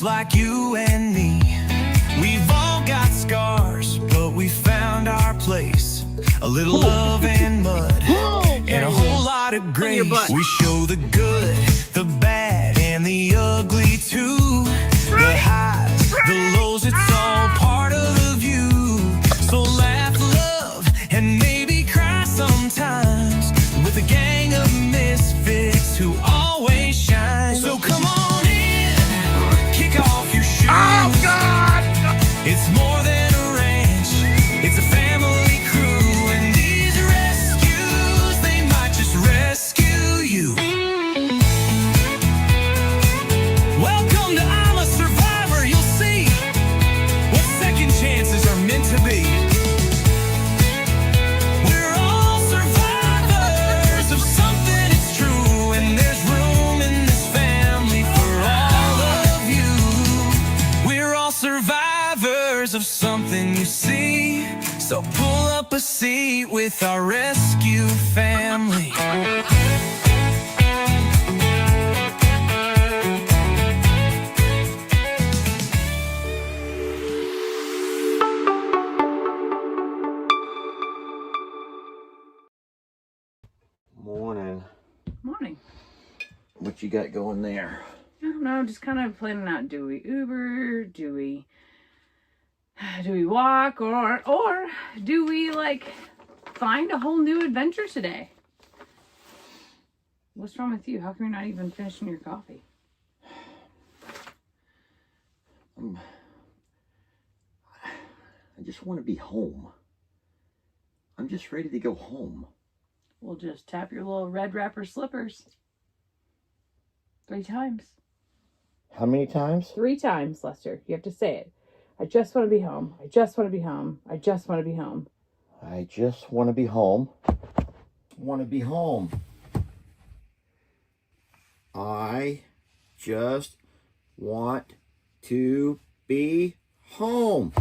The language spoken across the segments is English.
just like you and me. We've all got scars, but we found our place. A little love and mud, and a whole lot of grace. We show the good, the bad, and the ugly too. The highs, the lows, it's all part of the view. So laugh, love, and maybe cry sometimes with a gang of misfits who always shine. So come on in, kick off your shoes. Oh, God! It's more than a ranch, it's a family crew. And these rescues, they might just rescue you. Welcome to I'm a Survivor. You'll see what second chances are meant to be. We're all survivors of something, it's true. And there's room in this family for all of you. We're all survivors of something, you see. So pull up a seat with our rescue family. Morning. Morning. What you got going there? I don't know, just kind of planning out, do we Uber, do we walk, or do we like find a whole new adventure today? What's wrong with you? How come you're not even finishing your coffee? I just want to be home. I'm just ready to go home. We'll just tap your little red wrapper slippers 3 times. How many times? 3 times, Lester. You have to say it. I just want to be home. I just want to be home. I just want to be home. I just want to be home. Want to be home. I just want to be home.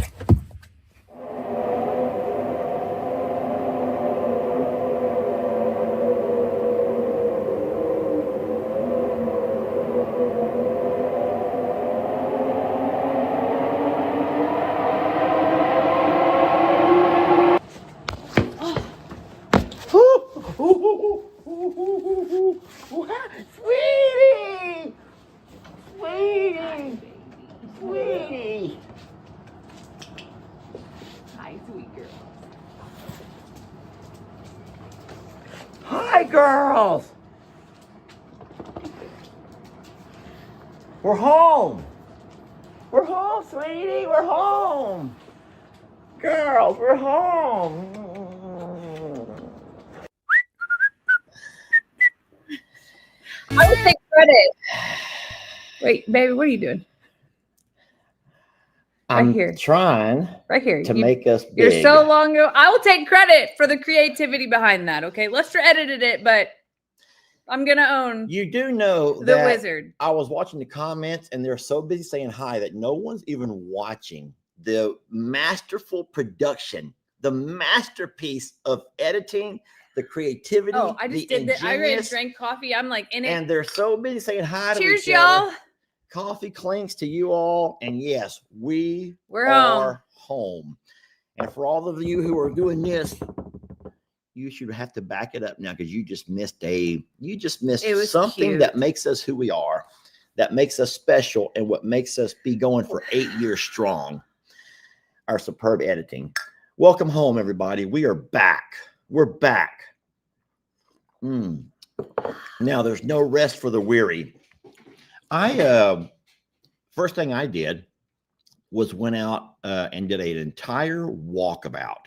Sweetie! Sweetie! Sweetie! Hi, sweet girl. Hi, girls! We're home! We're home, sweetie! We're home! Girls, we're home! I will take credit. Wait, baby, what are you doing? I'm here. trying Right here. to make us big. You're so long ago. I will take credit for the creativity behind that, okay? Lester edited it, but I'm going to own You do know the that wizard. I was watching the comments and they're so busy saying hi that no one's even watching the masterful production, the masterpiece of editing, the creativity. Oh, I just did that. I already ingenious, drank coffee. I'm like in it. and they're so busy saying hi to Cheers, each other. y'all. Coffee clinks to you all. And yes, we're home. And for all of you who are doing this, you should have to back it up now because you just missed something cute. that makes us who we are, that makes us special, and what makes us be going for 8 years strong. Our superb editing. Welcome home, everybody. We are back. We're back. Now there's no rest for the weary. First thing I did was went out and did an entire walkabout,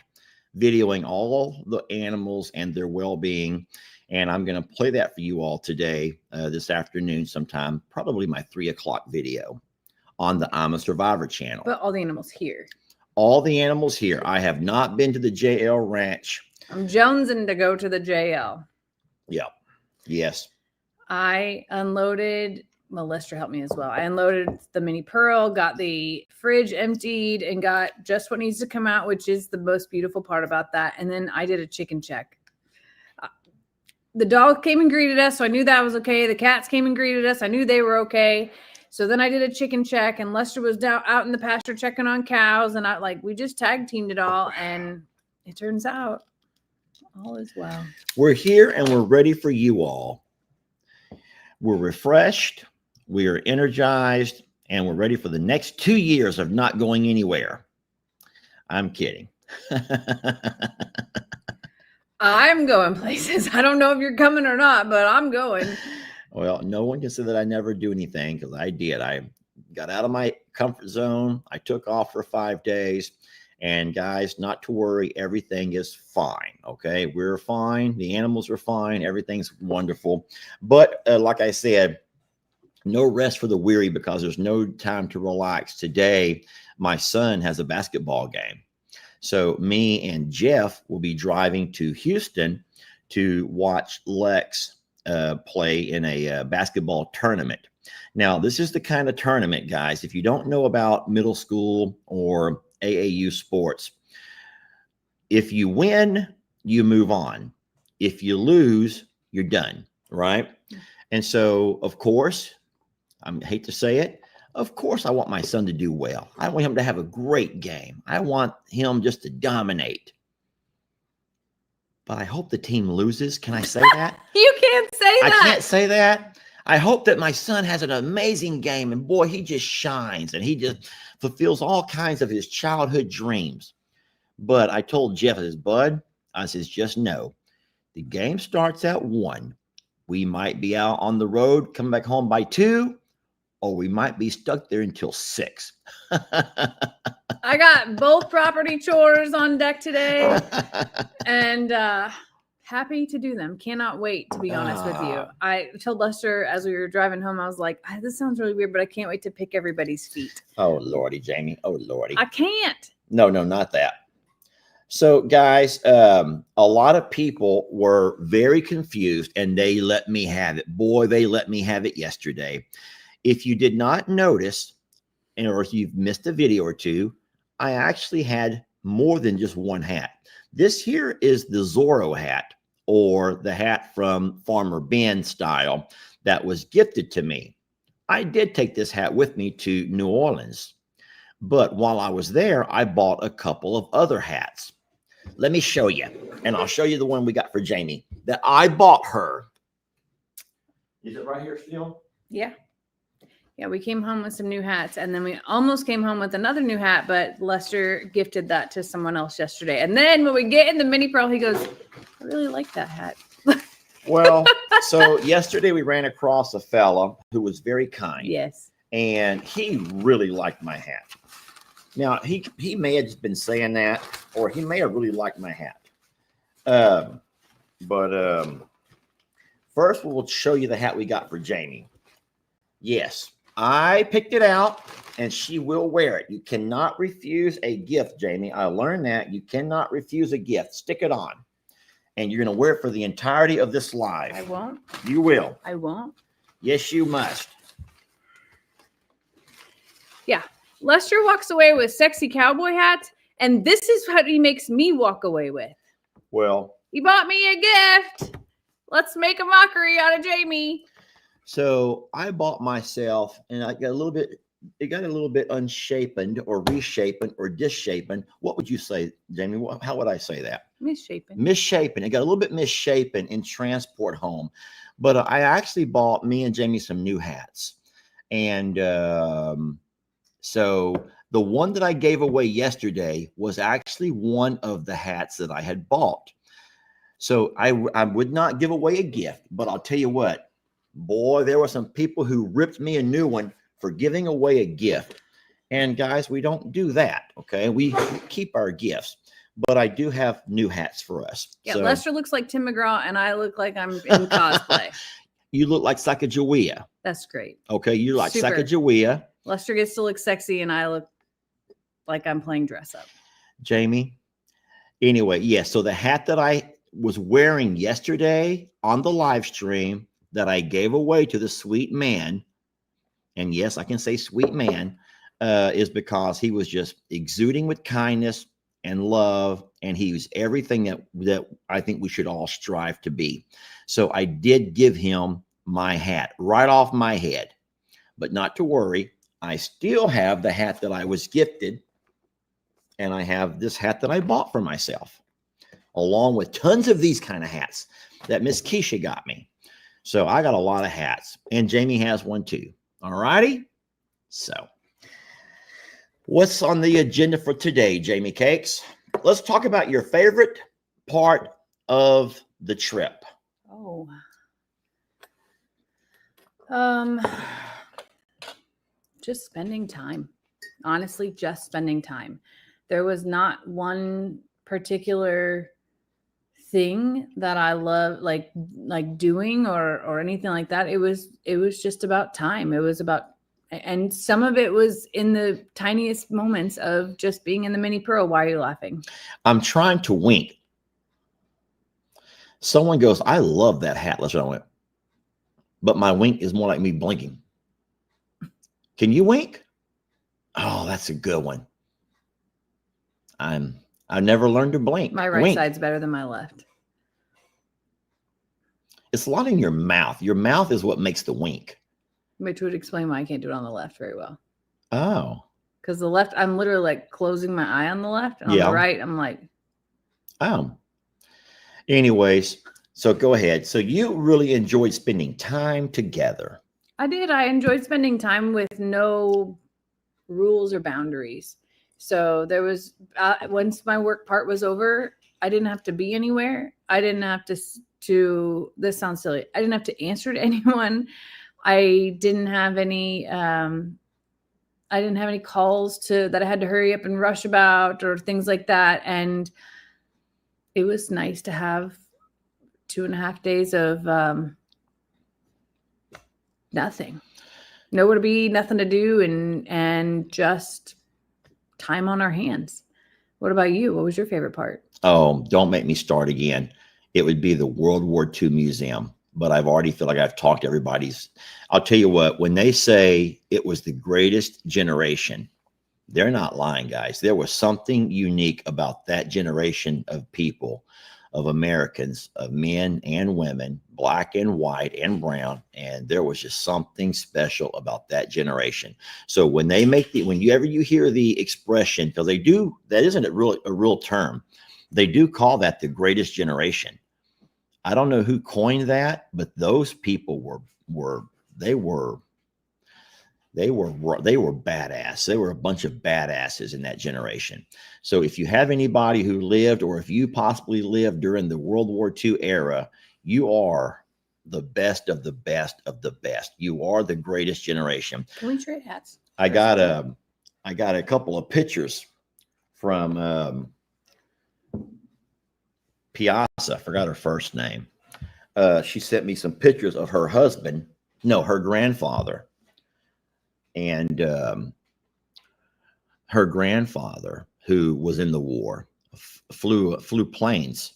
videoing all the animals and their well-being. And I'm going to play that for you all today, this afternoon sometime, probably my 3 o'clock video on the I'm a Survivor channel. But all the animals here. All the animals here. I have not been to the JL Ranch. I'm jonesing to go to the JL. Yeah. Yes. I unloaded, well, Lester helped me as well. I unloaded the mini Pearl, got the fridge emptied, and got just what needs to come out, which is the most beautiful part about that. And then I did a chicken check. The dog came and greeted us, so I knew that was okay. The cats came and greeted us. I knew they were okay. So then I did a chicken check, and Lester was down out in the pasture checking on cows, and we just tag teamed it all, and it turns out all is well. We're here and we're ready for you all. We're refreshed, we are energized, and we're ready for the next 2 years of not going anywhere. I'm kidding. I'm going places. I don't know if you're coming or not, but I'm going. Well, no one can say that I never do anything, because I did. I got out of my comfort zone. I took off for 5 days. And guys, not to worry, everything is fine. Okay, we're fine. The animals are fine. Everything's wonderful. But like I said, no rest for the weary, because there's no time to relax. Today, my son has a basketball game. So me and Jeff will be driving to Houston to watch Lex play in a basketball tournament. Now, this is the kind of tournament, guys, if you don't know about middle school or AAU sports, if you win, you move on. If you lose, you're done, right? And so, of course, I hate to say it, of course, I want my son to do well. I want him to have a great game. I want him just to dominate. But I hope the team loses. Can I say that? You can't say that. I can't say that. I hope that my son has an amazing game, and boy, he just shines and he just fulfills all kinds of his childhood dreams. But I told Jeff, bud, I says, just know, the game starts at 1. We might be out on the road, come back home by 2, or we might be stuck there until 6. I got both property chores on deck today, and happy to do them. Cannot wait, to be honest with you. I told Lester as we were driving home, I was like, this sounds really weird, but I can't wait to pick everybody's feet. Oh, Lordy, Jamie. Oh, Lordy. I can't. No, not that. So, guys, a lot of people were very confused, and they let me have it. Boy, they let me have it yesterday. If you did not notice, or if you've missed a video or two, I actually had more than just one hat. This here is the Zorro hat, or the hat from Farmer Ben style, that was gifted to me. I did take this hat with me to New Orleans, but while I was there, I bought a couple of other hats. Let me show you, and I'll show you the one we got for Jamie that I bought her. Is it right here still? Yeah. Yeah, we came home with some new hats, and then we almost came home with another new hat, but Lester gifted that to someone else yesterday. And then when we get in the mini pearl, he goes, I really like that hat. Well, so yesterday we ran across a fella who was very kind. Yes. And he really liked my hat. Now, he may have just been saying that, or he may have really liked my hat. First, we'll show you the hat we got for Jamie. Yes, I picked it out, and she will wear it. You cannot refuse a gift, Jamie. I learned that. You cannot refuse a gift. Stick it on. And you're going to wear it for the entirety of this live. I won't. You will. I won't. Yes, you must. Yeah. Lester walks away with sexy cowboy hats, and this is what he makes me walk away with. Well, He bought me a gift. Let's make a mockery out of Jamie. so I bought myself, and it got a little bit unshapen or reshapen or disshapen. What would you say, Jamie? How would I say that? Misshapen. Misshapen. It got a little bit misshapen in transport home. But I actually bought me and Jamie some new hats. And so the one that I gave away yesterday was actually one of the hats that I had bought. So I would not give away a gift, but I'll tell you what, boy, there were some people who ripped me a new one for giving away a gift. And guys, we don't do that. Okay. We keep our gifts, but I do have new hats for us. Yeah. So, Lester looks like Tim McGraw, and I look like I'm in cosplay. you look like Sacagawea. That's great. Okay. You like Super. Sacagawea. Lester gets to look sexy, and I look like I'm playing dress up. Jamie. Anyway, yes. So the hat that I was wearing yesterday on the live stream that I gave away to the sweet man, and yes, I can say sweet man, is because he was just exuding with kindness and love, and he was everything that I think we should all strive to be. So I did give him my hat right off my head. But not to worry. I still have the hat that I was gifted. And I have this hat that I bought for myself, along with tons of these kind of hats that Miss Keisha got me. So I got a lot of hats, and Jamie has one too. All righty. So what's on the agenda for today, Jamie Cakes? Let's talk about your favorite part of the trip. Oh. Just spending time. Honestly, just spending time. There was not one particular thing that I love like doing or anything like that. It was just about time. It was about, and some of it was in the tiniest moments of just being in the mini pearl. Why are you laughing? I'm trying to wink. Someone goes, I love that hat. Let's go. But my wink is more like me blinking. Can you wink? Oh, that's a good one. I've never learned to blink. My right wink. side's better than my left. It's a lot in your mouth. Your mouth is what makes the wink. Which would explain why I can't do it on the left very well. Oh. Because the left, I'm literally like closing my eye on the left. And on the right, I'm like. Oh. Anyways, so go ahead. So you really enjoyed spending time together. I did. I enjoyed spending time with no rules or boundaries. So there was, once my work part was over, I didn't have to be anywhere. I didn't have to, this sounds silly. I didn't have to answer to anyone. I didn't have any calls that I had to hurry up and rush about or things like that. And it was nice to have 2.5 days of nothing, nowhere to be, nothing to do, and just time on our hands. What about you? What was your favorite part? Oh, don't make me start again. It would be the World War II Museum, but I've already feel like I've talked to everybody's. I'll tell you what, when they say it was the greatest generation, they're not lying, guys. There was something unique about that generation of people, of Americans, of men and women, black and white and brown. And there was just something special about that generation. So when they make whenever you hear the expression, because they do, that isn't a real term. They do call that the greatest generation. I don't know who coined that, but those people were badass. They were a bunch of badasses in that generation. So if you have anybody who lived, or if you possibly lived during the World War II era, you are the best of the best of the best. You are the greatest generation. Can we trade hats? I got a couple of pictures from Piazza. I forgot her first name. She sent me some pictures of her husband. No, her grandfather. And her grandfather, who was in the war, flew planes.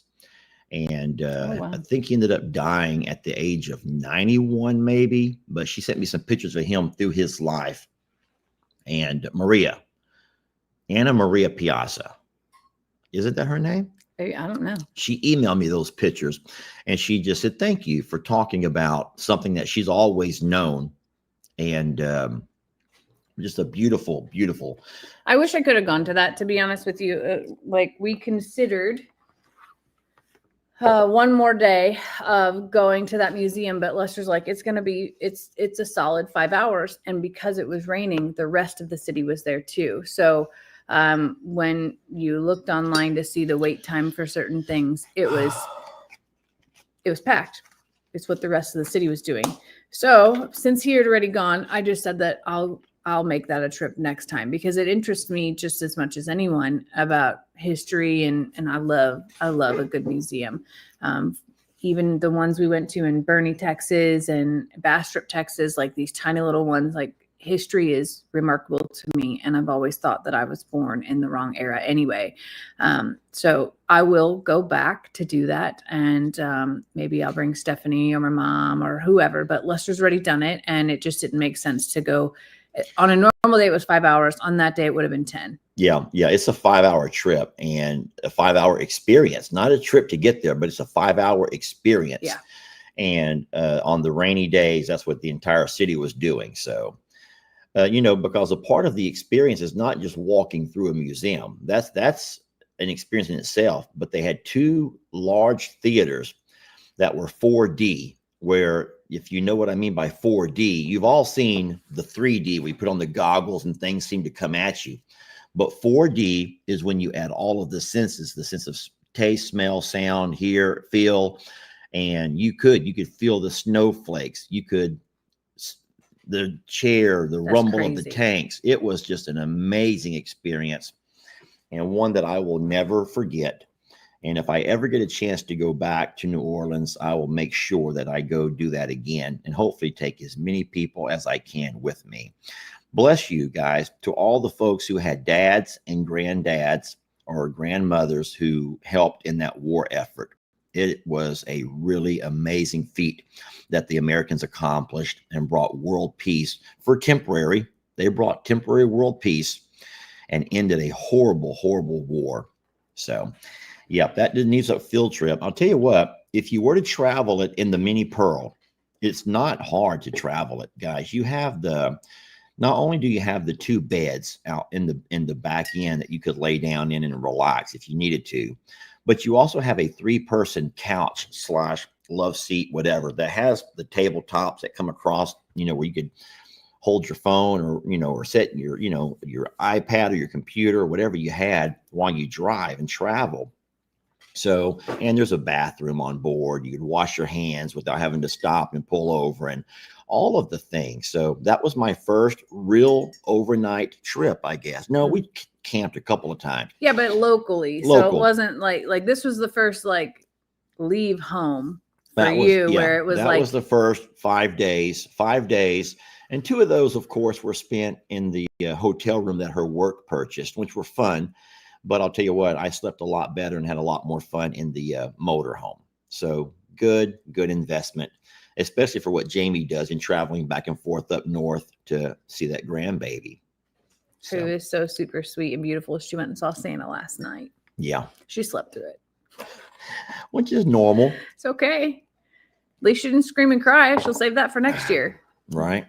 And I think he ended up dying at the age of 91, maybe. But she sent me some pictures of him through his life. And Anna Maria Piazza. Isn't that her name? I don't know. She emailed me those pictures, and she just said, thank you for talking about something that she's always known. And just a beautiful, beautiful. I wish I could have gone to that, to be honest with you. Like, we considered one more day of going to that museum, but Lester's like, it's a solid 5 hours. And because it was raining, the rest of the city was there too. So when you looked online to see the wait time for certain things, it was packed. It's what the rest of the city was doing. So since he had already gone, I just said that I'll make that a trip next time, because it interests me just as much as anyone about history, and I love a good museum. Even the ones we went to in Boerne, Texas, and Bastrop, Texas, like these tiny little ones, like history is remarkable to me, and I've always thought that I was born in the wrong era anyway. So I will go back to do that, and maybe I'll bring Stephanie or my mom or whoever, but Lester's already done it, and it just didn't make sense to go. On a normal day, it was 5 hours. On that day, it would have been 10. Yeah. It's a 5-hour trip and a 5-hour experience, not a trip to get there, but it's a 5-hour experience. Yeah. And on the rainy days, that's what the entire city was doing. So because a part of the experience is not just walking through a museum. That's an experience in itself. But they had two large theaters that were 4D, where, if you know what I mean by 4D, you've all seen the 3D. We put on the goggles and things seem to come at you. But 4D is when you add all of the senses, the sense of taste, smell, sound, hear, feel, and you could feel the snowflakes. You could the chair, the That's rumble of the crazy. tanks. It was just an amazing experience, and one that I will never forget. And if I ever get a chance to go back to New Orleans, I will make sure that I go do that again and hopefully take as many people as I can with me. Bless you guys. To all the folks who had dads and granddads or grandmothers who helped in that war effort. It was a really amazing feat that the Americans accomplished and brought world peace for temporary. They brought temporary world peace and ended a horrible, horrible war. So, yeah, that needs a field trip. I'll tell you what, if you were to travel it in the Mini Pearl, it's not hard to travel it, guys. You have not only do you have the two beds out in the back end that you could lay down in and relax if you needed to, but you also have a 3-person couch / love seat, whatever, that has the tabletops that come across, where you could hold your phone or, or set your iPad or your computer or whatever you had while you drive and travel. So, and there's a bathroom on board. You could wash your hands without having to stop and pull over and all of the things. So that was my first real overnight trip, I guess. No, we camped a couple of times. Yeah, but locally. So it wasn't like this was the first like leave home for where it was that was the first 5 days. 5 days. And 2 of those, of course, were spent in the hotel room that her work purchased, which were fun. But I'll tell you what, I slept a lot better and had a lot more fun in the motorhome. So good investment, especially for what Jamie does in traveling back and forth up north to see that grandbaby. So. It was so super sweet and beautiful. She went and saw Santa last night. Yeah. She slept through it. Which is normal. It's okay. At least she didn't scream and cry. She'll save that for next year. Right.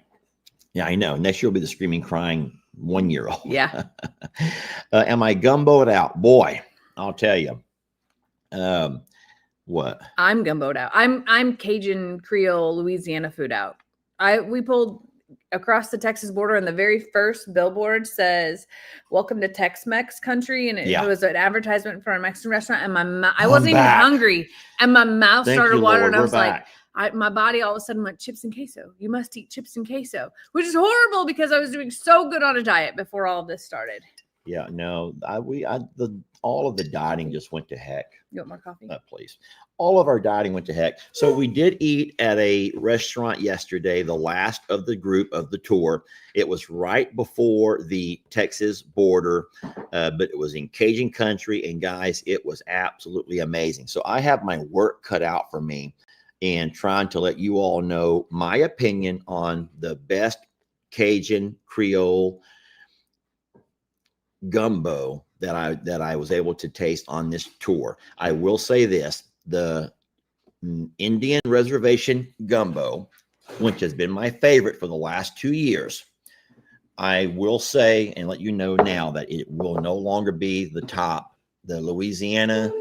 Yeah, I know. Next year will be the screaming, crying 1-year-old. Yeah. Am I gumboed out? Boy, I'll tell you. What? I'm gumboed out. I'm Cajun Creole Louisiana food out. We pulled across the Texas border, and the very first billboard says "Welcome to Tex-Mex country," and it was an advertisement for a Mexican restaurant. And I wasn't even hungry, and my mouth started watering. I was like, my body all of a sudden went, chips and queso. You must eat chips and queso, which is horrible because I was doing so good on a diet before all of this started. Yeah, no, all of the dieting just went to heck. You want more coffee? Please. All of our dieting went to heck. So we did eat at a restaurant yesterday, the last of the group of the tour. It was right before the Texas border, but it was in Cajun country. And guys, it was absolutely amazing. So I have my work cut out for me in trying to let you all know my opinion on the best Cajun Creole gumbo that I was able to taste on this tour. I will say this, the Indian reservation gumbo, which has been my favorite for the last 2 years, I will say and let you know now that it will no longer be the top. The Louisiana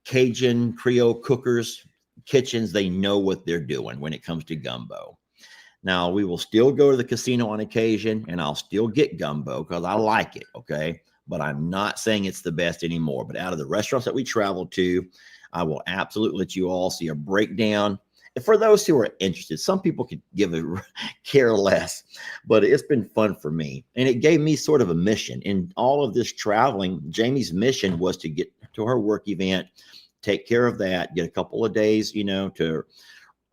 Cajun Creole cookers, kitchens, they know what they're doing when it comes to gumbo. Now, we will still go to the casino on occasion, and I'll still get gumbo because I like it, okay? But I'm not saying it's the best anymore. But out of the restaurants that we travel to, I will absolutely let you all see a breakdown. And for those who are interested, some people could give a care less, but it's been fun for me. And it gave me sort of a mission. In all of this traveling, Jamie's mission was to get to her work event, take care of that, get a couple of days, to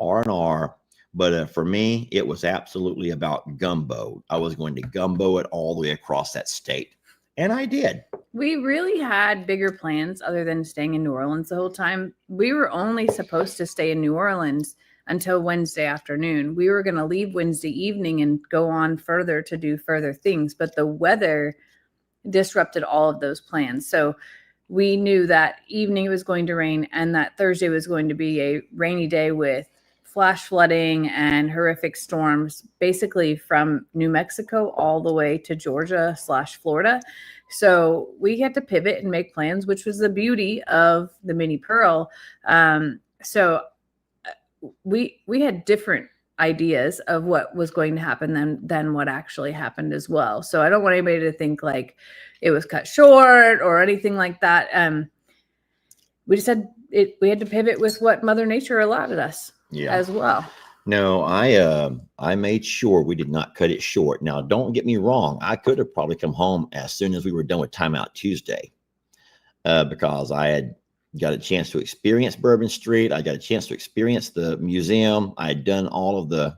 R&R. But for me, it was absolutely about gumbo. I was going to gumbo it all the way across that state. And I did. We really had bigger plans other than staying in New Orleans the whole time. We were only supposed to stay in New Orleans until Wednesday afternoon. We were going to leave Wednesday evening and go on further to do further things. But the weather disrupted all of those plans. So we knew that evening it was going to rain and that Thursday was going to be a rainy day with flash flooding and horrific storms, basically from New Mexico all the way to Georgia/Florida. So we had to pivot and make plans, which was the beauty of the Mini Pearl. So we had different ideas of what was going to happen than what actually happened as well. So I don't want anybody to think like it was cut short or anything like that. We just had we had to pivot with what Mother Nature allotted us as well. No, I made sure we did not cut it short. Now, don't get me wrong. I could have probably come home as soon as we were done with Timeout Tuesday, because I had got a chance to experience Bourbon Street. I got a chance to experience the museum. I had done all of the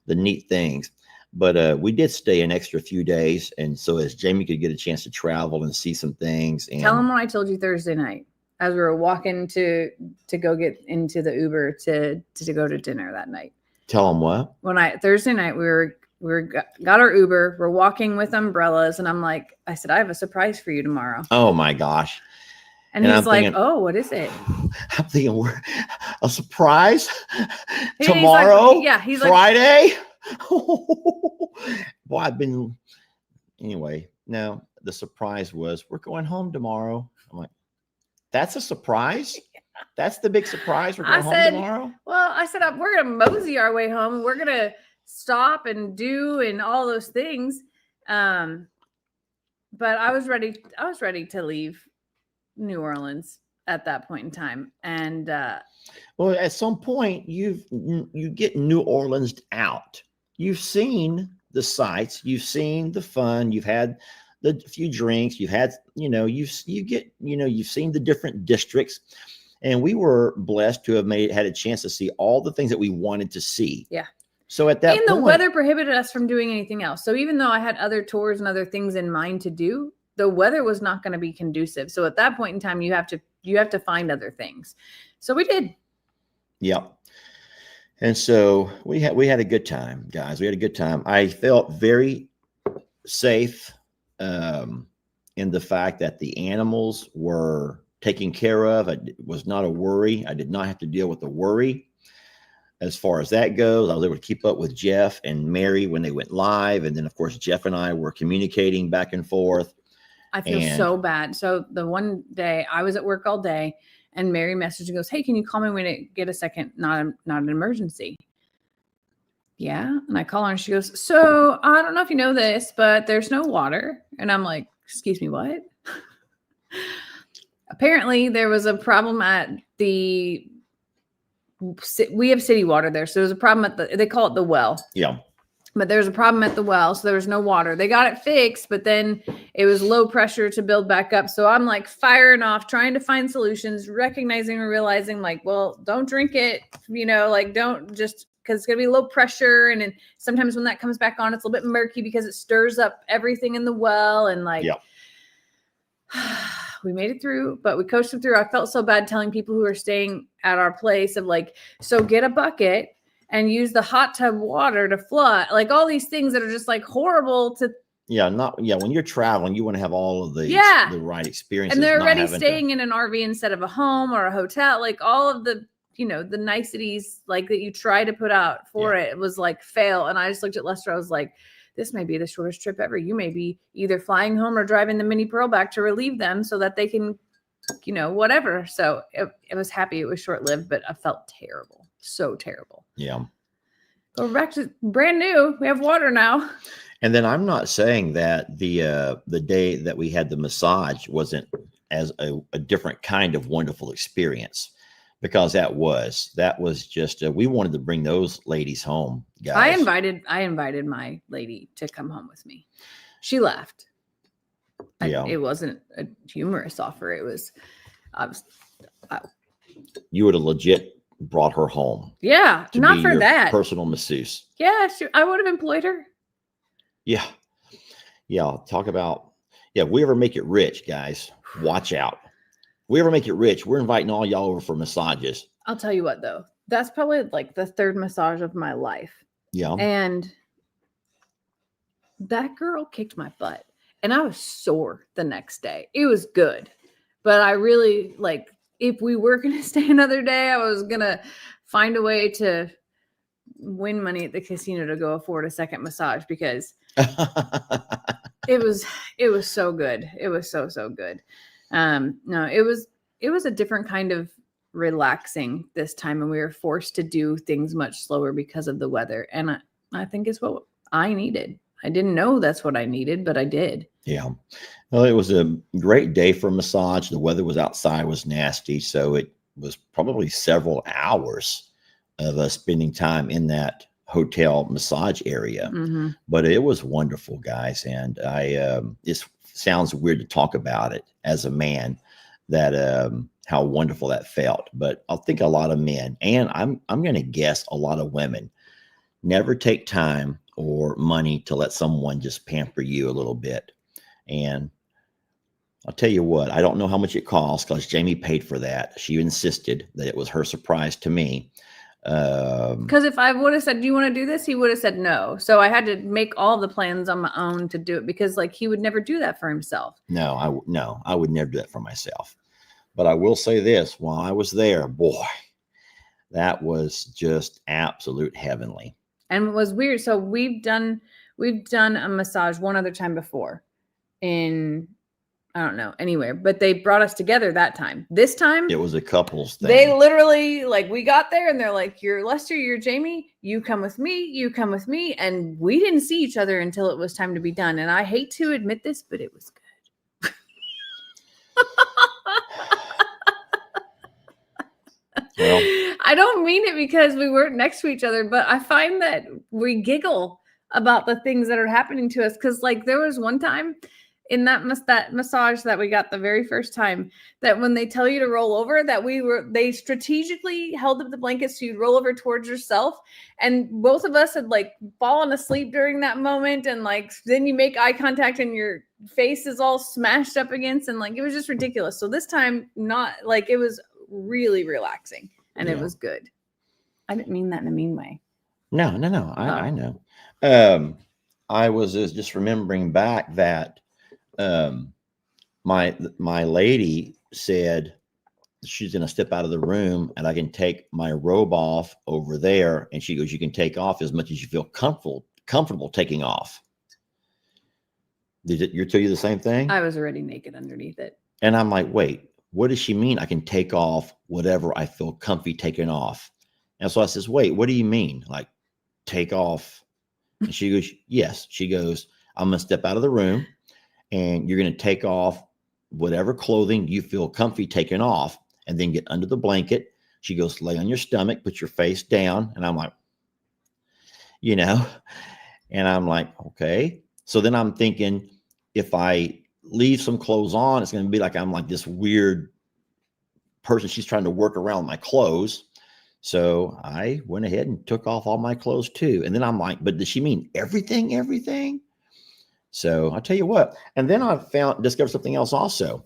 neat things, but we did stay an extra few days, and so as Jamie could get a chance to travel and see some things. And tell him what I told you Thursday night as we were walking to go get into the Uber to go to dinner that night. Tell him what? Thursday night we got our Uber. We're walking with umbrellas, and I said, I have a surprise for you tomorrow. Oh my gosh! And he's like, thinking, oh, what is it? I'm thinking, we're a surprise tomorrow. He's Friday. Boy, anyway. No, the surprise was we're going home tomorrow. I'm like, that's a surprise. That's the big surprise. We're going home tomorrow. Well, I said, we're going to mosey our way home. We're going to stop and do and all those things. But I was ready. I was ready to leave New Orleans at that point in time. And well, at some point you get New Orleans out. You've seen the sights, you've seen the fun, you've had the few drinks, you've had, you've seen the different districts. And we were blessed to have had a chance to see all the things that we wanted to see. Yeah. So at that point, the weather prohibited us from doing anything else. So even though I had other tours and other things in mind to do, the weather was not going to be conducive. So at that point in time, you have to find other things. So we did. Yeah. And so we had a good time, guys. We had a good time. I felt very safe in the fact that the animals were taken care of. It was not a worry. I did not have to deal with the worry as far as that goes. I was able to keep up with Jeff and Mary when they went live. And then, of course, Jeff and I were communicating back and forth. I feel so bad. So the one day I was at work all day and Mary messaged and goes, hey, can you call me when it get a second? Not an emergency. Yeah. And I call her and she goes, so I don't know if you know this, but there's no water. And I'm like, excuse me, what? Apparently there was a problem at we have city water there. So there was a problem they call it the well. Yeah. But there was a problem at the well. So there was no water. They got it fixed, but then it was low pressure to build back up. So I'm like firing off, trying to find solutions, recognizing and realizing like, well, don't drink it, don't just, because it's going to be low pressure. And then sometimes when that comes back on, it's a little bit murky because it stirs up everything in the well. And we made it through, but we coached them through. I felt so bad telling people who are staying at our place of like, so get a bucket and use the hot tub water to flood, like all these things that are just like horrible to. When you're traveling, you want to have all of the right experiences. And they're already staying in an RV instead of a home or a hotel, like all of the, the niceties like that you try to put out for it was like fail. And I just looked at Lester. I was like, this may be the shortest trip ever. You may be either flying home or driving the Mini Pearl back to relieve them so that they can, whatever. So it was happy. It was short-lived, but I felt terrible. So terrible. Yeah. Go back to brand new. We have water now. And then I'm not saying that the day that we had the massage wasn't as a different kind of wonderful experience, because that was just we wanted to bring those ladies home, guys. I invited my lady to come home with me. She left. It wasn't a humorous offer. It was you would have legit brought her home. Yeah, not for that. Personal masseuse. Yeah, I would have employed her. Yeah. Talk about, if we ever make it rich, guys, watch out. If we ever make it rich, we're inviting all y'all over for massages. I'll tell you what, though. That's probably like the third massage of my life. Yeah. And that girl kicked my butt. And I was sore the next day. It was good. But I really, if we were going to stay another day, I was going to find a way to win money at the casino to go afford a second massage because it was so good. It was so good. No, it was a different kind of relaxing this time, and we were forced to do things much slower because of the weather. And I think it's what I needed. I didn't know that's what I needed, but I did. Yeah. Well, it was a great day for a massage. The weather was outside, was nasty, so it was probably several hours of us spending time in that hotel massage area. Mm-hmm. But it was wonderful, guys. And it sounds weird to talk about it as a man, that how wonderful that felt. But I think a lot of men, and I'm going to guess a lot of women, never take time or money to let someone just pamper you a little bit. And I'll tell you what, I don't know how much it costs because Jamie paid for that. She insisted that it was her surprise to me. Because if I would have said, do you want to do this? He would have said no. So I had to make all the plans on my own to do it because like he would never do that for himself. No, I would never do that for myself. But I will say this, while I was there, boy, that was just absolute heavenly. And it was weird. So we've done a massage one other time before in, I don't know, anywhere, but they brought us together that time. This time it was a couples thing. They literally, like, we got there and they're like, you're Lester, you're Jamie, you come with me, you come with me. And we didn't see each other until it was time to be done. And I hate to admit this, but it was good. Well, I don't mean it because we weren't next to each other, but I find that we giggle about the things that are happening to us. Because, like, there was one time in that massage that we got the very first time that when they tell you to roll over, that they strategically held up the blankets so you'd roll over towards yourself. And both of us had like fallen asleep during that moment. And like, then you make eye contact and your face is all smashed up against, and like, it was just ridiculous. So this time, not like, it was really relaxing and it was good. I didn't mean that in a mean way. No. I know. I was just remembering back that my lady said she's going to step out of the room and I can take my robe off over there. And she goes, you can take off as much as you feel comfortable taking off. Did you tell you the same thing? I was already naked underneath it. And I'm like, wait, what does she mean? I can take off whatever I feel comfy taking off. And so I says, wait, what do you mean? Like take off? And she goes, yes. She goes, I'm going to step out of the room and you're going to take off whatever clothing you feel comfy taking off and then get under the blanket. She goes, lay on your stomach, put your face down. And I'm like, and I'm like, okay. So then I'm thinking, if I leave some clothes on, it's going to be like I'm like this weird person. She's trying to work around my clothes. So I went ahead and took off all my clothes too. And then I'm like, but does she mean everything? So I'll tell you what. And then I discovered something else also.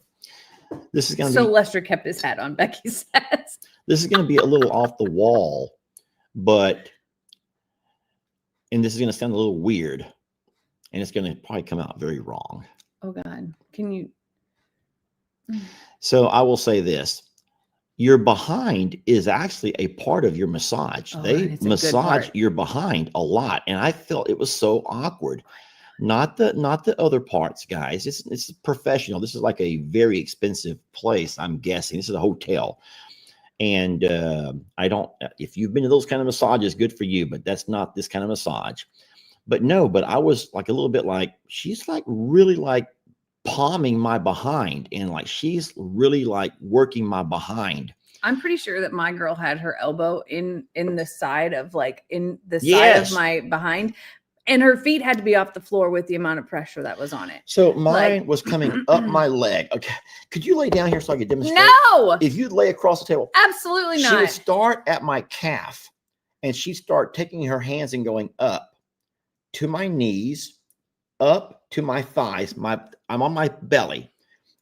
This is going to be. So Lester kept his hat on, Becky says. This is going to be a little off the wall, and this is going to sound a little weird, and it's going to probably come out very wrong. Oh God. Can you? So I will say this. Your behind is actually a part of your massage. They massage your behind a lot. And I felt it was so awkward. Not the other parts, guys. It's professional. This is like a very expensive place, I'm guessing. This is a hotel. And if you've been to those kind of massages, good for you, but that's not this kind of massage. But I was like a little bit like, she's like really like palming my behind and like she's really like working my behind. I'm pretty sure that my girl had her elbow in the side of like in the side of my behind, and her feet had to be off the floor with the amount of pressure that was on it. So mine was coming up my leg. Okay, could you lay down here so I could demonstrate? No, if you lay across the table, absolutely not. She would start at my calf, and she'd start taking her hands and going up to my knees, up to my thighs. I'm on my belly.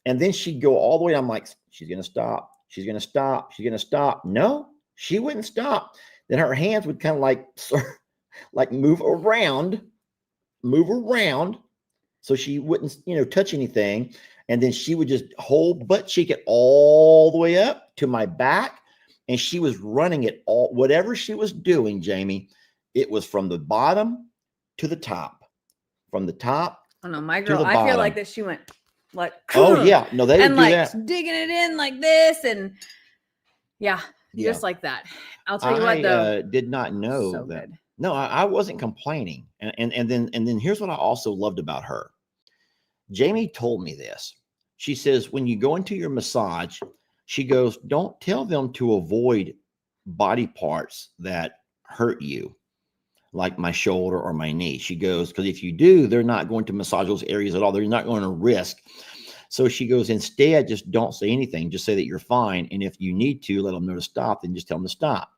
And then she'd go all the way. I'm like, she's going to stop. She's going to stop. She's going to stop. No, she wouldn't stop. Then her hands would kind of like move around so she wouldn't, touch anything. And then she would just hold butt cheek it all the way up to my back. And she was running it all, whatever she was doing, Jamie, It was from the bottom to the top, from the top. Oh no, my to girl, the I feel bottom. like that she went like, Oh yeah, no, they would and do like that. digging it in like this, and yeah, Yeah. just like that. I'll tell you what, I though, did not know so that. good. No, I wasn't complaining, and then here's what I also loved about her. Jamie told me this. She says when you go into your massage, she goes, don't tell them to avoid body parts that hurt you, like my shoulder or my knee. She goes, because if you do, they're not going to massage those areas at all. They're not going to risk. So she goes, instead, just don't say anything. Just say that you're fine. And if you need to let them know to stop, then just tell them to stop.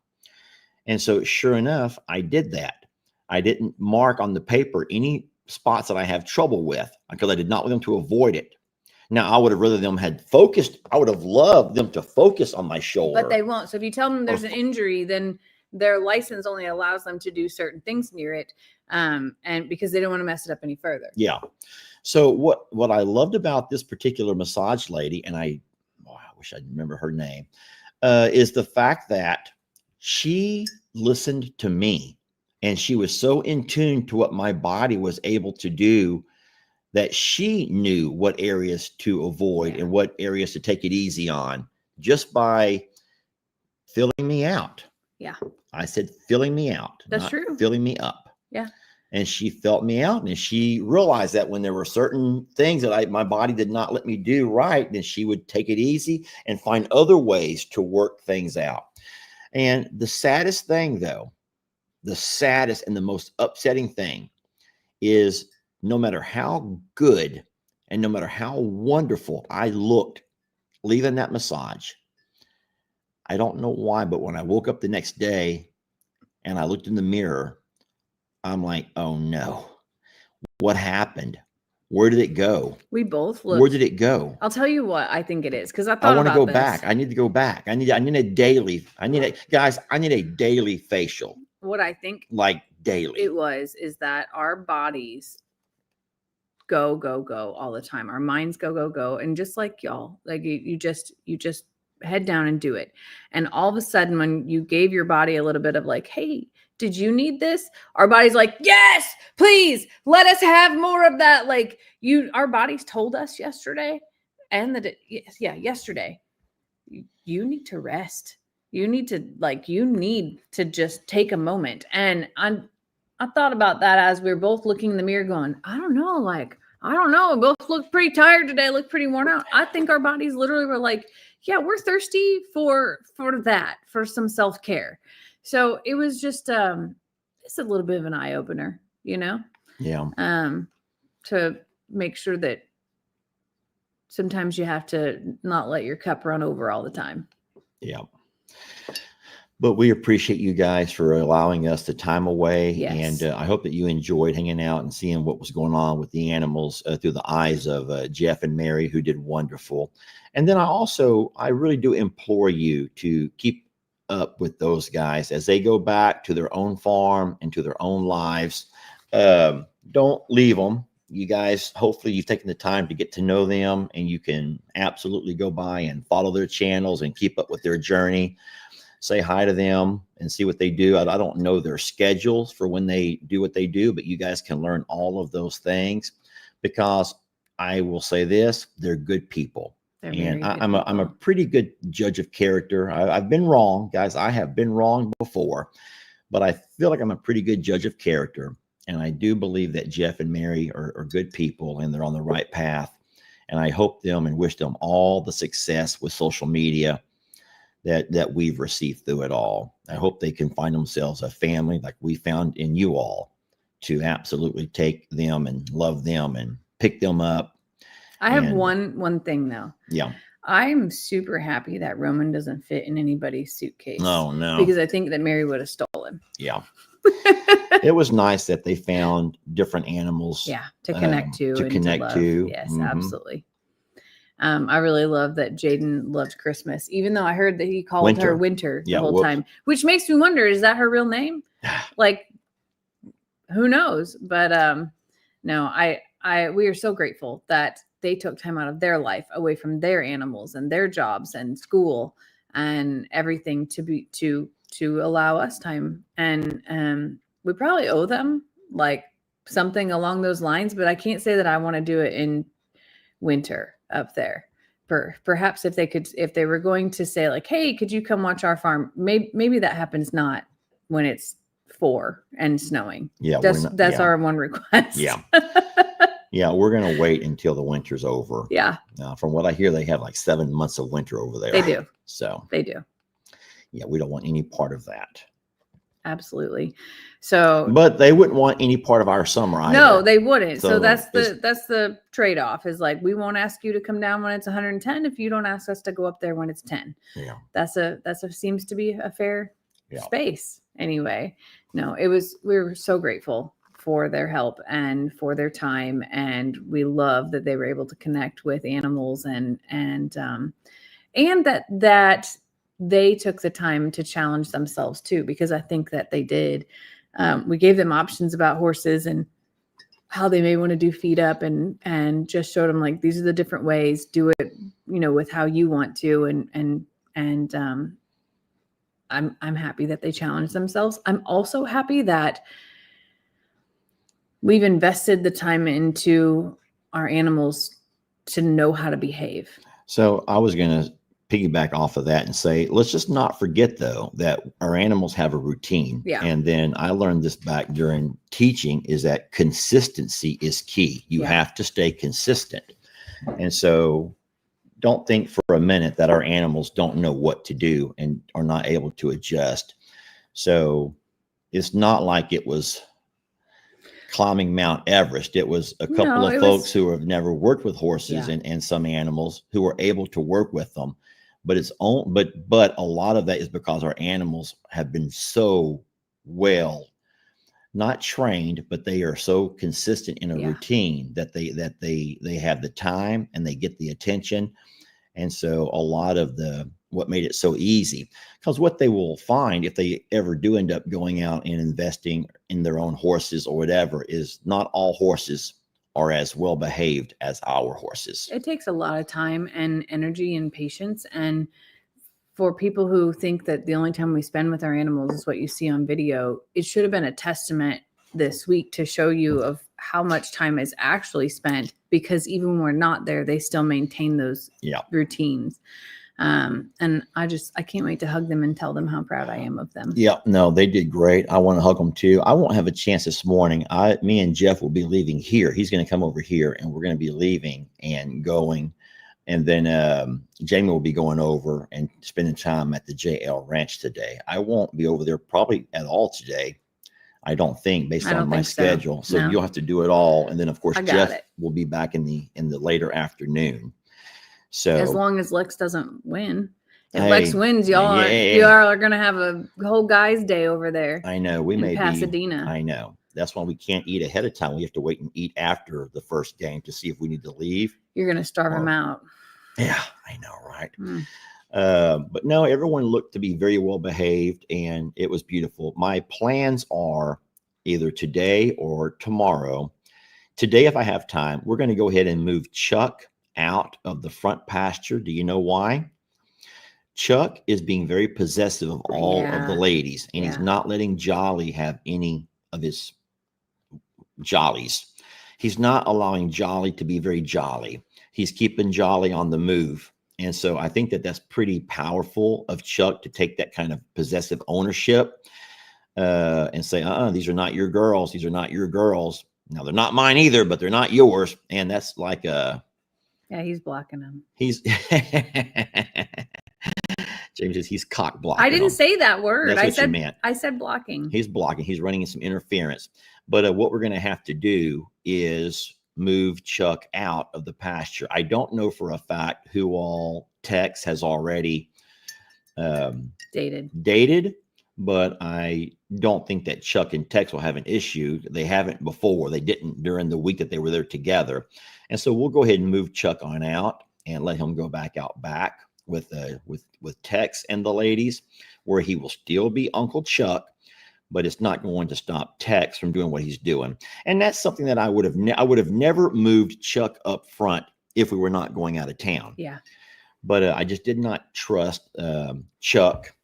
And so sure enough, I did that. I didn't mark on the paper any spots that I have trouble with because I did not want them to avoid it. Now, I would have rather them had focused. I would have loved them to focus on my shoulder. But they won't. So if you tell them there's an injury, then their license only allows them to do certain things near it, and because they don't want to mess it up any further. Yeah. So what I loved about this particular massage lady, and I wish I'd remember her name, is the fact that she listened to me, and she was so in tune to what my body was able to do that she knew what areas to avoid and what areas to take it easy on just by filling me out. Yeah. I said filling me out. That's not true. Filling me up. Yeah. And she felt me out, and she realized that when there were certain things that my body did not let me do right, then she would take it easy and find other ways to work things out. And the saddest thing, though, the saddest and the most upsetting thing is no matter how good and no matter how wonderful I looked leaving that massage, I don't know why, but when I woke up the next day and I looked in the mirror, I'm like, oh no, what happened? Where did it go? We both looked. Where did it go? I'll tell you what I think it is, because I thought want to about go this. back. I need to go back. I need a daily. I need a daily facial. What I think Like daily. is that our bodies go all the time. Our minds go, and just like y'all, like you just head down and do it. And all of a sudden, when you gave your body a little bit of like, hey, did you need this? Our body's like, yes, please let us have more of that. Like our bodies told us yesterday, and yesterday, you need to rest. You need to just take a moment. And I thought about that as we were both looking in the mirror going, I don't know. We both look pretty tired today, look pretty worn out. I think our bodies literally were like, yeah, we're thirsty for that, for some self-care. So it was just a little bit of an eye opener, Yeah. To make sure that sometimes you have to not let your cup run over all the time. Yeah. But we appreciate you guys for allowing us the time away. Yes. And I hope that you enjoyed hanging out and seeing what was going on with the animals through the eyes of Jeff and Mary, who did wonderful. And then I really do implore you to keep up with those guys as they go back to their own farm and to their own lives. Don't leave them. You guys, hopefully you've taken the time to get to know them, and you can absolutely go by and follow their channels and keep up with their journey. Say hi to them and see what they do. I don't know their schedules for when they do what they do, but you guys can learn all of those things, because I will say this, they're good people. And I'm a pretty good judge of character. I've been wrong, guys. I have been wrong before, but I feel like I'm a pretty good judge of character. And I do believe that Jeff and Mary are good people, and they're on the right path. And I hope them and wish them all the success with social media that we've received through it all. I hope they can find themselves a family like we found in you all, to absolutely take them and love them and pick them up. I have one thing though. Yeah. I'm super happy that Roman doesn't fit in anybody's suitcase. Oh no. Because I think that Mary would have stole him. Yeah. It was nice that they found different animals. Yeah, to connect to. Yes, absolutely. I really love that Jaden loved Christmas, even though I heard that he called her Winter the whole time, which makes me wonder, is that her real name? Like, who knows? But no, we are so grateful that they took time out of their life away from their animals and their jobs and school and everything to allow us time. And we probably owe them like something along those lines, but I can't say that I want to do it in winter up there. Perhaps if they were going to say like, hey, could you come watch our farm? Maybe that happens not when it's 4 and snowing. Yeah, that's our one request. Yeah. Yeah, we're going to wait until the winter's over. Yeah. From what I hear, they have like 7 months of winter over there. They do. So they do. Yeah, we don't want any part of that. Absolutely. So, but they wouldn't want any part of our summer either. No, they wouldn't. So that's it's the trade-off is like, we won't ask you to come down when it's 110 if you don't ask us to go up there when it's 10. Yeah. That's a seems to be a fair space anyway. No, we were so grateful for their help and for their time, and we love that they were able to connect with animals and that they took the time to challenge themselves too, because I think that they did. We gave them options about horses and how they may want to do feed up, and just showed them like, these are the different ways, do it, with how you want to. And I'm happy that they challenged themselves. I'm also happy that we've invested the time into our animals to know how to behave. So I was going to piggyback off of that and say, let's just not forget though, that our animals have a routine. Yeah. And then I learned this back during teaching, is that consistency is key. You have to stay consistent. And so don't think for a minute that our animals don't know what to do and are not able to adjust. So it's not like it was climbing Mount Everest. It was a couple of folks who have never worked with horses and some animals who were able to work with them. But but a lot of that is because our animals have been so well, not trained, but they are so consistent in a routine that they have the time and they get the attention. And so a lot of what made it so easy, because what they will find if they ever do end up going out and investing in their own horses or whatever, is not all horses are as well behaved as our horses. It takes a lot of time and energy and patience. And for people who think that the only time we spend with our animals is what you see on video, it should have been a testament this week to show you of how much time is actually spent, because even when we're not there, they still maintain those routines. And I can't wait to hug them and tell them how proud I am of them. Yeah, no, they did great. I want to hug them too. I won't have a chance this morning. Me and Jeff will be leaving here. He's going to come over here and we're going to be leaving and going. And then Jamie will be going over and spending time at the JL Ranch today. I won't be over there probably at all today, I don't think, based on my schedule. So you'll have to do it all. And then of course, Jeff will be back in the later afternoon. So as long as Lex doesn't win. If Lex wins, y'all are going to have a whole guys' day over there. I know. We may Pasadena. I know. That's why we can't eat ahead of time. We have to wait and eat after the first game to see if we need to leave. You're going to starve them out. Yeah, I know, right? But no, everyone looked to be very well behaved and it was beautiful. My plans are either today or tomorrow. Today, if I have time, we're going to go ahead and move Chuck out of the front pasture. Do you know why? Chuck is being very possessive of all of the ladies, and he's not letting Jolly have any of his jollies. He's not allowing Jolly to be very jolly. He's keeping Jolly on the move. And so I think that that's pretty powerful of Chuck to take that kind of possessive ownership and say, these are not your girls. These are not your girls. Now, they're not mine either, but they're not yours. And that's like yeah, he's blocking them. He's James says he's cock blocking. I didn't say that word. That's what you meant. I said blocking. He's blocking. He's running in some interference. But what we're going to have to do is move Chuck out of the pasture. I don't know for a fact who all Tex has already dated, but I don't think that Chuck and Tex will have an issue. They haven't before. They didn't during the week that they were there together. And so we'll go ahead and move Chuck on out and let him go back out back with Tex and the ladies, where he will still be Uncle Chuck, but it's not going to stop Tex from doing what he's doing. And that's something that I would have never moved Chuck up front if we were not going out of town. Yeah. But I just did not trust Chuck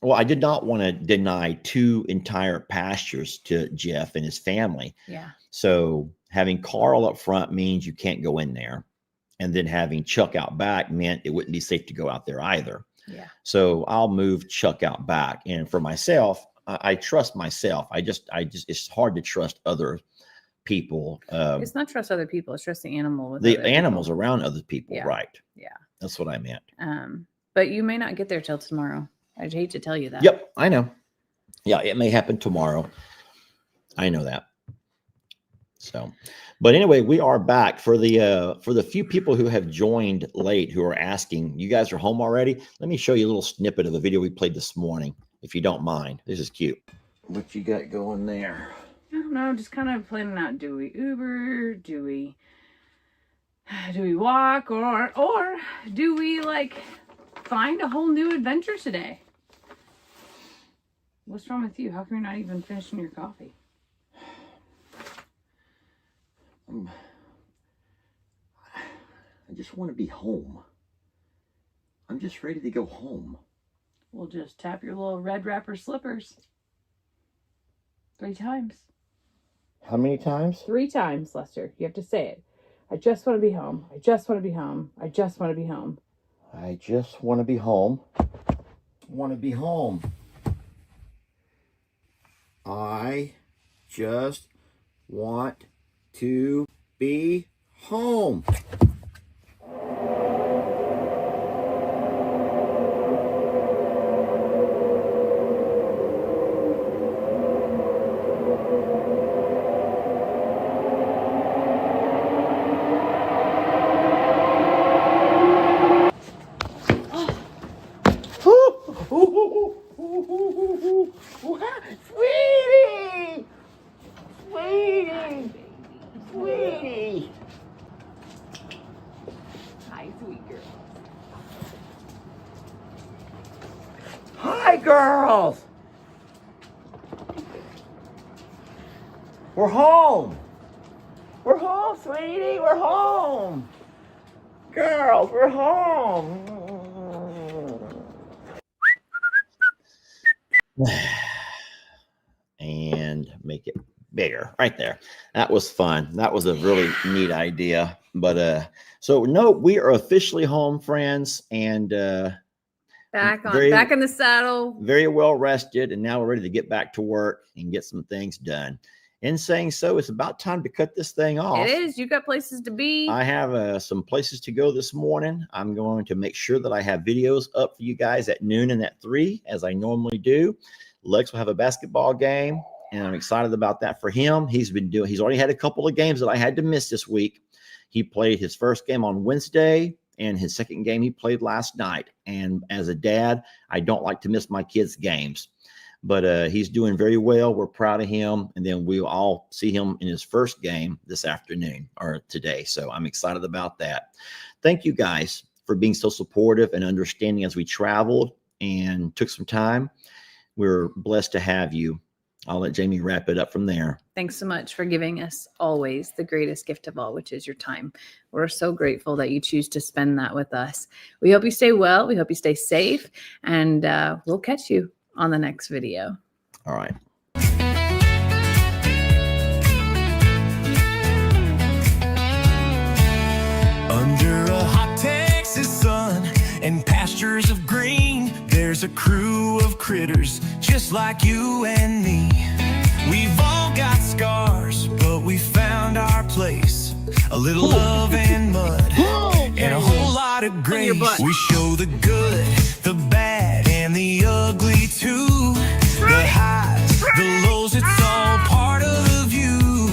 Well, I did not want to deny 2 entire pastures to Jeff and his family. Yeah. So having Carl up front means you can't go in there. And then having Chuck out back meant it wouldn't be safe to go out there either. Yeah. So I'll move Chuck out back. And for myself, I trust myself. I just, it's hard to trust other people. It's not trust other people. It's trust the animal. With the other animals people. around other people. Yeah. Right. Yeah. That's what I meant. But you may not get there till tomorrow. I'd hate to tell you that. Yep. I know. Yeah. It may happen tomorrow. I know that. So, but anyway, we are back for the few people who have joined late, who are asking, you guys are home already? Let me show you a little snippet of the video we played this morning, if you don't mind. This is cute. What you got going there? I don't know. Just kind of planning out. Do we Uber? Do we walk? Or do we like find a whole new adventure today? What's wrong with you? How come you're not even finishing your coffee? I just want to be home. I'm just ready to go home. We'll just tap your little red wrapper slippers 3 times. How many times? 3 times, Lester. You have to say it. I just want to be home. I just want to be home. I just want to be home. I just want to be home. Want to be home. I just want to be home. Sweetie! Sweetie! Sweetie! Hi, sweet girl. Hi, girls! We're home! We're home, sweetie! We're home! Girls, we're home! And make it bigger right there. That was fun. That was a really neat idea. But so no, we are officially home, friends, and back in the saddle. Very well rested, and now we're ready to get back to work and get some things done. In saying so, it's about time to cut this thing off. It is. You got places to be. I have some places to go this morning. I'm going to make sure that I have videos up for you guys at noon and at 3, as I normally do. Lex will have a basketball game, and I'm excited about that for him. He's already had a couple of games that I had to miss this week. He played his first game on Wednesday, and his second game he played last night. And as a dad, I don't like to miss my kids' games. But he's doing very well. We're proud of him. And then we'll all see him in his first game this afternoon or today. So I'm excited about that. Thank you guys for being so supportive and understanding as we traveled and took some time. We're blessed to have you. I'll let Jamie wrap it up from there. Thanks so much for giving us always the greatest gift of all, which is your time. We're so grateful that you choose to spend that with us. We hope you stay well. We hope you stay safe. And we'll catch you on the next video. All right. Under a hot Texas sun and pastures of green, there's a crew of critters just like you and me. We've all got scars, but we found our place. A little love and mud and a whole lot of grace. We show the good, the bad, and the ugly too. The highs, the lows, it's all part of you.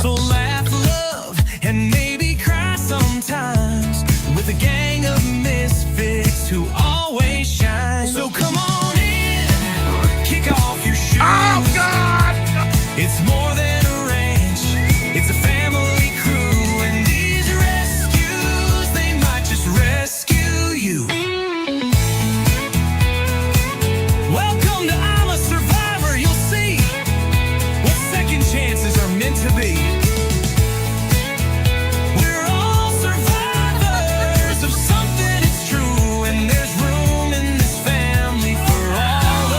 So laugh, love, and maybe cry sometimes with a gang of misfits who always shine. So come on in, kick off your shoes. Oh God! It's more than a ranch, it's a family crew, and these rescues, they might just rescue you. Welcome to I'm a Survivor. You'll see what second chances are meant to be. We're all survivors of something, it's true, and there's room in this family for all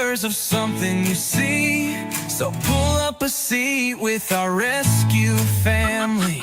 whispers of something you see. So pull up a seat with our rescue family.